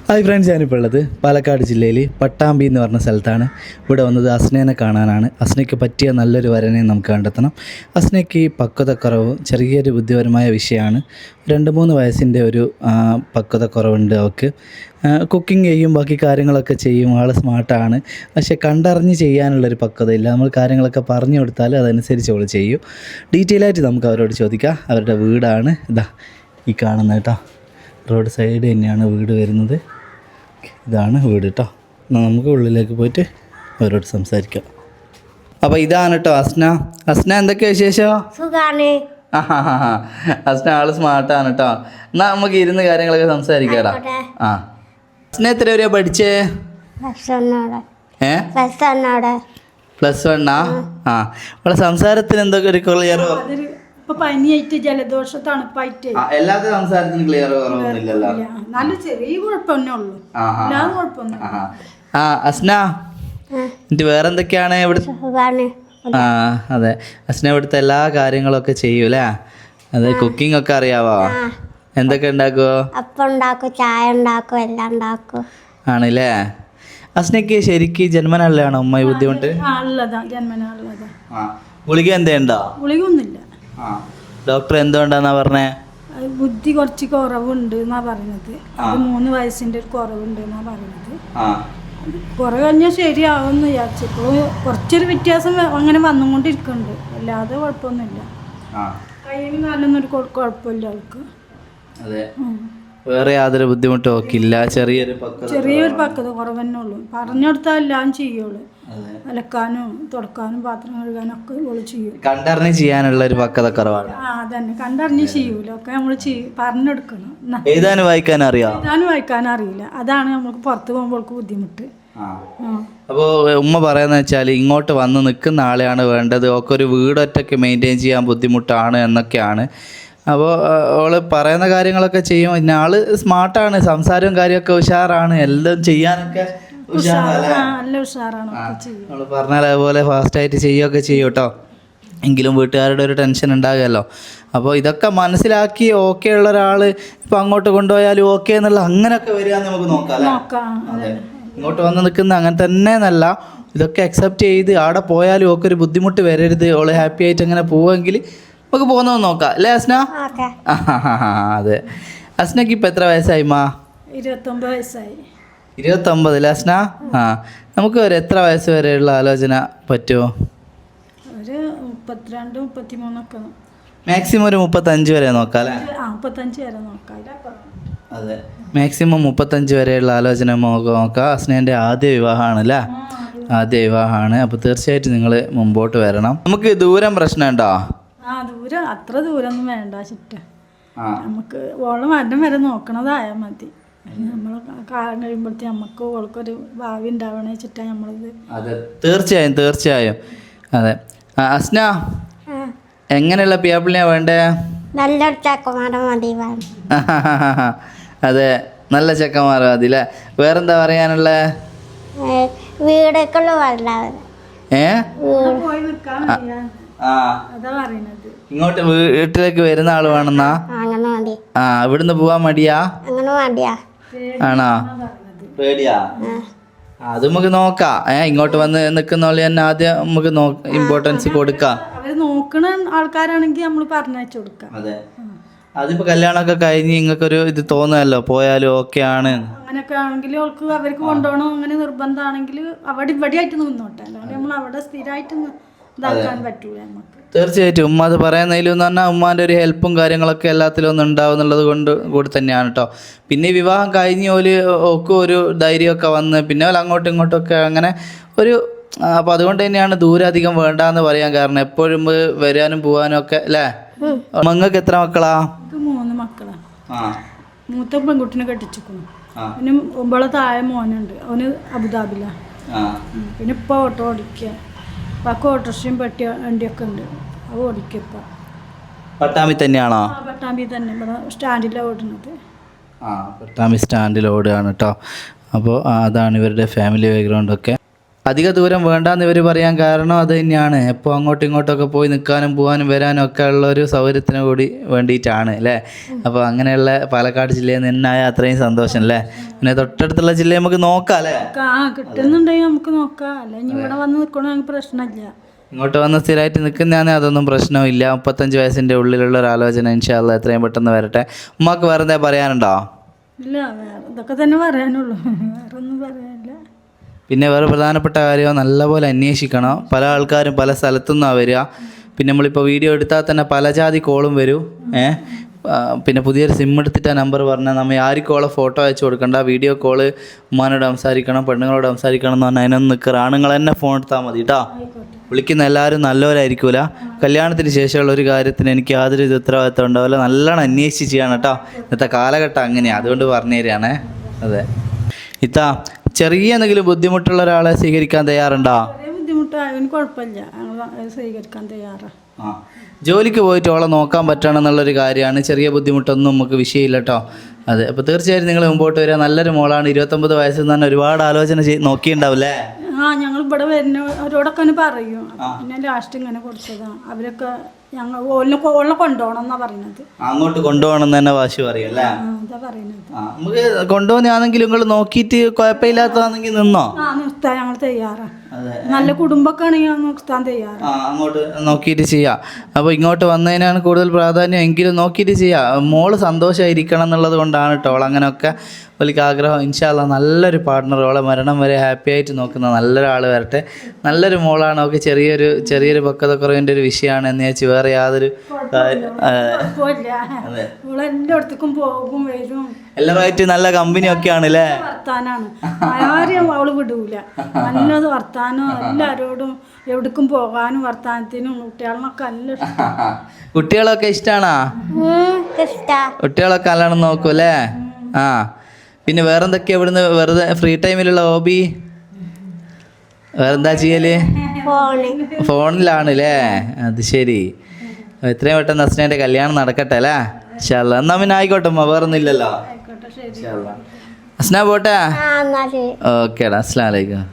Hi friends, ഞാനിപ്പോൾ ഉള്ളത് പാലക്കാട് ജില്ലയിൽ പട്ടാമ്പി എന്ന് പറഞ്ഞ സ്ഥലത്താണ്. ഇവിടെ വന്നത് അസ്നേനെ കാണാനാണ്. അസ്നയ്ക്ക് പറ്റിയ നല്ലൊരു വരനെ നമുക്ക് കണ്ടെത്തണം. അസ്നയ്ക്ക് പക്വതക്കുറവ് ചെറിയൊരു ബുദ്ധിപരമായ വിഷയമാണ്. 2-3 വയസ്സിൻ്റെ ഒരു പക്വതക്കുറവുണ്ട് അവൾക്ക്. കുക്കിംഗ് ചെയ്യും, ബാക്കി കാര്യങ്ങളൊക്കെ ചെയ്യും. ആൾ സ്മാർട്ടാണ്. പക്ഷേ കണ്ടറിഞ്ഞ് ചെയ്യാനുള്ളൊരു പക്വതയില്ല. നമ്മൾ കാര്യങ്ങളൊക്കെ പറഞ്ഞു കൊടുത്താൽ അതനുസരിച്ച് അവൾ ചെയ്യും. ഡീറ്റെയിൽ ആയിട്ട് നമുക്ക് അവരോട് ചോദിക്കാം. അവരുടെ വീടാണ് ഇതാ ഈ കാണുന്നത് കേട്ടോ. റോഡ് സൈഡ് തന്നെയാണ് വീട് വരുന്നത്. ഇതാണ് വീട് കേട്ടോ. നമുക്ക് ഉള്ളിലേക്ക് പോയിട്ട് അവരോട് സംസാരിക്കാം. അപ്പോൾ ഇതാണ് കേട്ടോ അസ്ന. അസ്ന എന്തൊക്കെയാ വിശേഷം? സുഖാണ്. അസ്ന ആള് സ്മാർട്ടാണ് കേട്ടോ. എന്നാ നമുക്ക് ഇരുന്ന് കാര്യങ്ങളൊക്കെ സംസാരിക്കാടാ. അസ്ന എത്ര വരെയാ പഠിച്ചേ? +1. അവളെ സംസാരത്തിന് എന്തൊക്കെ ഒരു ക്ലിയറോ? പനിയായിട്ട് ജലദോഷ തണുപ്പായിട്ട് എല്ലാത്ത സംസാരത്തിന് ക്ലിയർ കുറവൊന്നുമില്ലല്ലോ. നല്ല ചെറിയ കുഴപ്പമേ ഉള്ളൂ, അല്ലാതെ കുഴപ്പമൊന്നും. അസ്ന എന്നിട്ട് വേറെന്തൊക്കെയാണ് ഇവിടെ? അതെ, അസ്ന ഇവിടുത്തെ എല്ലാ കാര്യങ്ങളൊക്കെ ചെയ്യൂലേ? അതെ, കുക്കിംഗ് ഒക്കെ അറിയാവോ? എന്തൊക്കെ ഉണ്ടാക്കുവോ? അപ്പം ഉണ്ടാക്കും, ചായ ഉണ്ടാക്കും, എല്ലാം ഉണ്ടാക്കും. ആണല്ലേ. അസ്നയ്ക്ക് ശരിക്ക് ജന്മനല്ലാണോ ഉമ്മ ബുദ്ധിമുട്ട്? ഉള്ളതാ, ജന്മനുള്ളതാ. ഗുളിക എന്തേണ്ടോ? ഗുളിക ഒന്നുമില്ല. ഡോക്ടർ എന്തുകൊണ്ടാന്നാ പറഞ്ഞേ? ബുദ്ധി കുറച്ച് കുറവുണ്ട് എന്നാ പറയുന്നത്. 3 വയസ്സിന്റെ ഒരു കുറവുണ്ട് എന്നാ പറയുന്നത്. കുറെ കഴിഞ്ഞാൽ ശരിയാവുമെന്ന് വിചാരിച്ചപ്പോൾ കുറച്ചൊരു വ്യത്യാസം അങ്ങനെ വന്നുകൊണ്ടിരിക്കുന്നുണ്ട്. അല്ലാതെ കുഴപ്പമൊന്നുമില്ല. കയ്യിലും കാലൊന്നും ഒരു കുഴപ്പമില്ല അവൾക്ക്. വേറെ യാതൊരു ബുദ്ധിമുട്ടും നോക്കില്ല. ചെറിയൊരു പക്വത കുറവന്നെ ഉള്ളൂ. പറഞ്ഞെടുത്താൽ എല്ലാം ചെയ്യുള്ളൂ. അലക്കാനും തുടക്കാനും പാത്രം കഴുകാനും ഒക്കെ ഇവള് ചെയ്യും. കണ്ടറിഞ്ഞ് ചെയ്യാനുള്ള ഒരു പക്വത കുറവാണ്. അതന്നെ, കണ്ടറിഞ്ഞ് ചെയ്യൂല. ഒക്കെ നമ്മള് പറഞ്ഞെടുക്കണം. എഴുതാനും വായിക്കാനും അറിയാം? എഴുതാനും വായിക്കാനും അറിയില്ല. അതാണ് നമുക്ക് പുറത്ത് പോകുമ്പോൾക്ക് ബുദ്ധിമുട്ട്. അപ്പോൾ ഉമ്മ പറയുന്ന വെച്ചാൽ ഇങ്ങോട്ട് വന്ന് നിൽക്കുന്ന ആളെയാണ് വേണ്ടത്. ഒക്കെ ഒരു വീടൊറ്റയ്ക്ക് മെയിൻറ്റെയിൻ ചെയ്യാൻ ബുദ്ധിമുട്ടാണ് എന്നൊക്കെയാണ്. അപ്പോൾ അവള് പറയുന്ന കാര്യങ്ങളൊക്കെ ചെയ്യും. പിന്നെ ആള് സ്മാർട്ടാണ്, സംസാരവും കാര്യമൊക്കെ ഉഷാറാണ്, എല്ലാം ചെയ്യാനൊക്കെ അവള് പറഞ്ഞാൽ അതുപോലെ ഫാസ്റ്റായിട്ട് ചെയ്യുകയൊക്കെ ചെയ്യും കേട്ടോ. എങ്കിലും വീട്ടുകാരുടെ ഒരു ടെൻഷൻ ഉണ്ടാകുമല്ലോ. അപ്പോൾ ഇതൊക്കെ മനസ്സിലാക്കി ഓക്കെ ഉള്ള ഒരാൾ ഇപ്പം അങ്ങോട്ട് കൊണ്ടുപോയാലും ഓക്കെ എന്നുള്ള അങ്ങനെയൊക്കെ വരിക നമുക്ക് നോക്കാം. അതെ, ഇങ്ങോട്ട് വന്ന് നിൽക്കുന്ന അങ്ങനെ തന്നെ എന്നല്ല, ഇതൊക്കെ അക്സെപ്റ്റ് ചെയ്ത് അവിടെ പോയാലും ഒക്കെ ഒരു ബുദ്ധിമുട്ട് വരരുത്, ഓള് ഹാപ്പി ആയിട്ട് അങ്ങനെ പോവെങ്കിൽ നമുക്ക് പോകുന്നത് നോക്കാം അല്ലേ അസ്ന? അതെ. അസ്നക്ക് ഇപ്പം എത്ര വയസ്സായി? 29 വയസ്സായി. 29 അല്ലേ അസ്ന? നമുക്ക് ഒരു എത്ര വയസ്സ് വരെയുള്ള ആലോചന പറ്റുമോ? ഒരു 32, 33 മാക്സിമം ഒരു 35 വരെ നോക്കാം അല്ലേ? 35 വരെ നോക്കാം. അതെ, മാക്സിമം 35 വരെയുള്ള ആലോചന നോക്കാം. അസ്നേൻ്റെ ആദ്യ വിവാഹമാണല്ലേ? ആദ്യ വിവാഹമാണ്. അപ്പോൾ തീർച്ചയായിട്ടും നിങ്ങൾ മുമ്പോട്ട് വരണം. നമുക്ക് ദൂരം പ്രശ്നമുണ്ടോ? ദൂരം അത്ര ദൂരമൊന്നും വേണ്ട ചിറ്റ. നമുക്ക് ഓളം മരണം വരെ നോക്കണതായാൽ മതി. നമ്മൾ കാലം കഴിയുമ്പോഴത്തേ നമുക്ക് ഓൾക്കൊരു ഭാവി ഉണ്ടാവണേ ചിറ്റ നമ്മളിത്. അതെ, തീർച്ചയായും. അതെ. അസ്ന, എങ്ങനെയുള്ള പിയാപ്പിളിനാ വേണ്ടേ? നല്ലൊരു ചെക്കന്മാരെ മതി. അതെ, നല്ല ചെക്കന്മാർ മതി അല്ലേ? വേറെന്താ പറയാനുള്ള? വീടേക്കുള്ള വല്ലാതെ പോയി നിൽക്കാൻ അതാ പറയുന്നത്. ഇങ്ങോട്ട് വീട്ടിലേക്ക് വരുന്ന ആള് വേണമെന്നാ? അങ്ങനെ മതി. ഇവിടുന്ന് പോവാൻ മടിയാ? അങ്ങനെ മടിയാ. ആണോ? പേടിയാ? അത് നമുക്ക് നോക്കാം. ഇങ്ങോട്ട് വന്ന് നിൽക്കുന്നോളി തന്നെ ആദ്യം നമുക്ക് ഇമ്പോർട്ടൻസ് കൊടുക്കാം. അവര് നോക്കണ ആൾക്കാരാണെങ്കിൽ നമ്മൾ പറഞ്ഞയച്ചു കൊടുക്കാം. അതെ, അതിപ്പോ കല്യാണമൊക്കെ കഴിഞ്ഞ് നിങ്ങൾക്കൊരു ഇത് തോന്നുമല്ലോ, പോയാലും ഓക്കെ ആണ് അങ്ങനെയൊക്കെ ആണെങ്കിൽ അവർക്ക് കൊണ്ടുപോകണം അങ്ങനെ നിർബന്ധമാണെങ്കിൽ അവിടെ ഇവിടെ ആയിട്ട് നിന്നോട്ടെ. അല്ലാണ്ട് നമ്മൾ അവിടെ സ്ഥിരമായിട്ട് ഇതാക്കാൻ പറ്റൂല നമുക്ക്. തീർച്ചയായിട്ടും ഉമ്മ അത് പറയുന്നതിലെന്ന് പറഞ്ഞാൽ ഉമ്മാൻ്റെ ഒരു ഹെൽപ്പും കാര്യങ്ങളൊക്കെ എല്ലാത്തിലും ഒന്നും ഉണ്ടാവും എന്നുള്ളത് കൂടി തന്നെയാണ് കേട്ടോ. പിന്നെ വിവാഹം കഴിഞ്ഞ് ഒക്കെ ഒരു ധൈര്യമൊക്കെ വന്ന് പിന്നെ അങ്ങോട്ടും ഇങ്ങോട്ടൊക്കെ അങ്ങനെ ഒരു അപ്പോൾ അതുകൊണ്ട് തന്നെയാണ് ദൂരം അധികം വേണ്ടാന്ന് പറയാൻ കാരണം. എപ്പോഴും വരാനും പോകാനും ഒക്കെ അല്ലേ? മങ്ങൾക്ക് എത്ര മക്കളാ? 3 മക്കളാണ്. മൂത്ത പെൺകുട്ടിനെ കെട്ടിച്ചിരിക്കുന്നു. പിന്നെ 9 താഴെ മോനുണ്ട്. അവന് അബുദാബിലാണ്. പിന്നെ ഇപ്പം ഓട്ടോ ഓടിക്കുക. അപ്പം ഓട്ടോറിക്ഷയും വണ്ടിയൊക്കെ ഉണ്ട്. അത് ഓടിക്കപ്പം. പട്ടാമ്പി തന്നെയാണോ? പട്ടാമ്പി തന്നെ, ഇവിടെ സ്റ്റാൻഡിലാണ് ഓടുന്നത്. പട്ടാമ്പി സ്റ്റാൻഡിൽ ഓടുകയാണ് കേട്ടോ. അപ്പോൾ അതാണ് ഇവരുടെ ഫാമിലി ബാക്ക്ഗ്രൗണ്ടൊക്കെ. അധിക ദൂരം വേണ്ടാന്ന് ഇവർ പറയാൻ കാരണം അത് തന്നെയാണ്. എപ്പോൾ അങ്ങോട്ടും ഇങ്ങോട്ടൊക്കെ പോയി നിൽക്കാനും പോകാനും വരാനും ഒക്കെ ഉള്ള ഒരു സൗകര്യത്തിന് കൂടി വേണ്ടിയിട്ടാണ് അല്ലേ. അപ്പോൾ അങ്ങനെയുള്ള പാലക്കാട് ജില്ലയിൽ നിന്നായ അത്രയും സന്തോഷം അല്ലേ. പിന്നെ തൊട്ടടുത്തുള്ള ജില്ല നമുക്ക് നോക്കാം അല്ലേ. കിട്ടുന്നുണ്ടെങ്കിൽ നമുക്ക് നോക്കാം. അല്ലെങ്കിൽ ഇവിടെ വന്ന് നിൽക്കണോ ഞങ്ങൾക്ക് പ്രശ്നമില്ല. ഇങ്ങോട്ട് വന്ന് സ്ഥിരമായിട്ട് നിൽക്കുന്നതാണ് അതൊന്നും പ്രശ്നമില്ല. 35 വയസ്സിൻ്റെ ഉള്ളിലുള്ള ഒരു ആലോചന ഇൻഷാ അല്ലാ എത്രയും പെട്ടെന്ന് വരട്ടെ. ഉമ്മാക്ക് വേറെ എന്താ പറയാനുണ്ടോ? ഇല്ല, വേറെ ഇതൊക്കെ തന്നെ പറയാനുള്ളൂ, വേറെ ഒന്നും പറയാനില്ല. പിന്നെ വേറെ പ്രധാനപ്പെട്ട കാര്യം നല്ലപോലെ അന്വേഷിക്കണം. പല ആൾക്കാരും പല സ്ഥലത്തുനിന്നാണ് വരിക. പിന്നെ നമ്മളിപ്പോൾ വീഡിയോ എടുത്താൽ തന്നെ പല ജാതി കോളും വരും. പിന്നെ പുതിയൊരു സിം എടുത്തിട്ട് ആ നമ്പർ പറഞ്ഞാൽ നമ്മൾ ആർക്കും ഓളെ ഫോട്ടോ അയച്ചു കൊടുക്കണ്ട. വീഡിയോ കോള് ഉമ്മാനോട് സംസാരിക്കണം, പെണ്ണുങ്ങളോട് സംസാരിക്കണം എന്ന് പറഞ്ഞാൽ അതിനൊന്നും നിൽക്കുക. ആണുങ്ങൾ തന്നെ ഫോൺ എടുത്താൽ മതി കേട്ടോ. വിളിക്കുന്ന എല്ലാവരും നല്ലവരായിരിക്കില്ല. കല്യാണത്തിന് ശേഷമുള്ള ഒരു കാര്യത്തിന് എനിക്ക് യാതൊരു ഉത്തരവാദിത്വം ഉണ്ടാവില്ല. നല്ലോണം അന്വേഷിച്ച് ചെയ്യണം കേട്ടോ. ഇന്നത്തെ കാലഘട്ടം അങ്ങനെയാണ്, അതുകൊണ്ട് പറഞ്ഞു തരികയാണേ. അതെ ഇത്താ, ചെറിയ എന്തെങ്കിലും ബുദ്ധിമുട്ടുള്ള ഒരാളെ സ്വീകരിക്കാൻ തയ്യാറുണ്ടോ? ചെറിയ ബുദ്ധിമുട്ടായതിന് കുഴപ്പമില്ല, ഞങ്ങൾ സ്വീകരിക്കാൻ തയ്യാറാണ്. ജോലിക്ക് പോയിട്ട് ഓളെ നോക്കാൻ പറ്റണം എന്നുള്ളൊരു കാര്യമാണ്. ചെറിയ ബുദ്ധിമുട്ടൊന്നും നമുക്ക് വിഷയമില്ല കേട്ടോ. അതെ, അപ്പോൾ തീർച്ചയായും നിങ്ങൾ മുമ്പോട്ട് വരിക. നല്ലൊരു മോളാണ്. 29 വയസ്സിൽ നിന്ന് തന്നെ ഒരുപാട് ആലോചന നോക്കിയിട്ടുണ്ടാവില്ലേ? ഞങ്ങൾ ഇവിടെ വരുന്നവരോടൊക്കെ പറയും. പിന്നെ ലാസ്റ്റ് ഇങ്ങനെ കൊടുത്തതാണ്. അവരൊക്കെ ഞങ്ങൾ ഓളിനെ കൊണ്ടുപോകണം എന്നാ പറയുന്നത്. അങ്ങോട്ട് കൊണ്ടുപോകണം എന്ന് തന്നെ വാശി പറയും അല്ലേ? എന്താ പറയുന്നത്? നമുക്ക് കൊണ്ടുപോകുന്നതാണെങ്കിൽ നിങ്ങൾ നോക്കിയിട്ട് കുഴപ്പമില്ലാത്തതാണെങ്കിൽ നിന്നോ? നിർത്താൻ ഞങ്ങൾ തയ്യാറാണ്. നല്ല കുടുംബമൊക്കെ ആണെങ്കിൽ നിർത്താൻ തയ്യാറാണ്. അങ്ങോട്ട് നോക്കിയിട്ട് ചെയ്യാം. അപ്പോൾ ഇങ്ങോട്ട് വന്നതിനാണ് കൂടുതൽ പ്രാധാന്യം. എങ്കിലും നോക്കിയിട്ട് ചെയ്യാം. മോള് സന്തോഷമായിരിക്കണം എന്നുള്ളത് കൊണ്ടാണ് കേട്ടോ അങ്ങനെയൊക്കെ വലിയ ആഗ്രഹം. ഇൻഷാ അല്ലാ നല്ലൊരു പാർട്ട്ണർ, ഓളെ മരണം വരെ ഹാപ്പി ആയിട്ട് നോക്കുന്ന നല്ലൊരാൾ വരട്ടെ. നല്ലൊരു മോളാണ്. ഒക്കെ ചെറിയൊരു പക്വതക്കുറവിൻ്റെ ഒരു വിഷയമാണ് എന്ന് വെച്ച് വേറെ യാതൊരു എല്ലായിടത്തേക്കും പോകും വരും. എല്ലാവരുമായിട്ട് നല്ല കമ്പനി ആണ് അല്ലേ? വർത്താനാണ്, ആരെയും അവള് വിടൂല. നല്ലത് വർത്താനം, എല്ലാവരോടും എവിടേക്കും പോകാനും വർത്താനത്തിനും. കുട്ടികളൊക്കെ നല്ല കുട്ടികളൊക്കെ ഇഷ്ടമാണോ? കുട്ടികളൊക്കെ നല്ലോണം നോക്കും അല്ലേ? പിന്നെ വേറെന്തൊക്കെയാ ഇവിടുന്ന് വെറുതെ ഫ്രീ ടൈമിലുള്ള ഹോബി? വേറെന്താ ചെയ്യല്? ഫോണിലാണ് അല്ലേ? അത് ശരി. എത്രയും പെട്ടെന്ന് അസ്നേൻ്റെ കല്യാണം നടക്കട്ടെ അല്ലേ? ഇൻഷാ അല്ലാ. എന്നാ പിന്നെ ആയിക്കോട്ടെ, വേറൊന്നും ഇല്ലല്ലോ. അസ്ന പോട്ടെ. ഓക്കേടാ, അസ്സലാമു അലൈക്കും.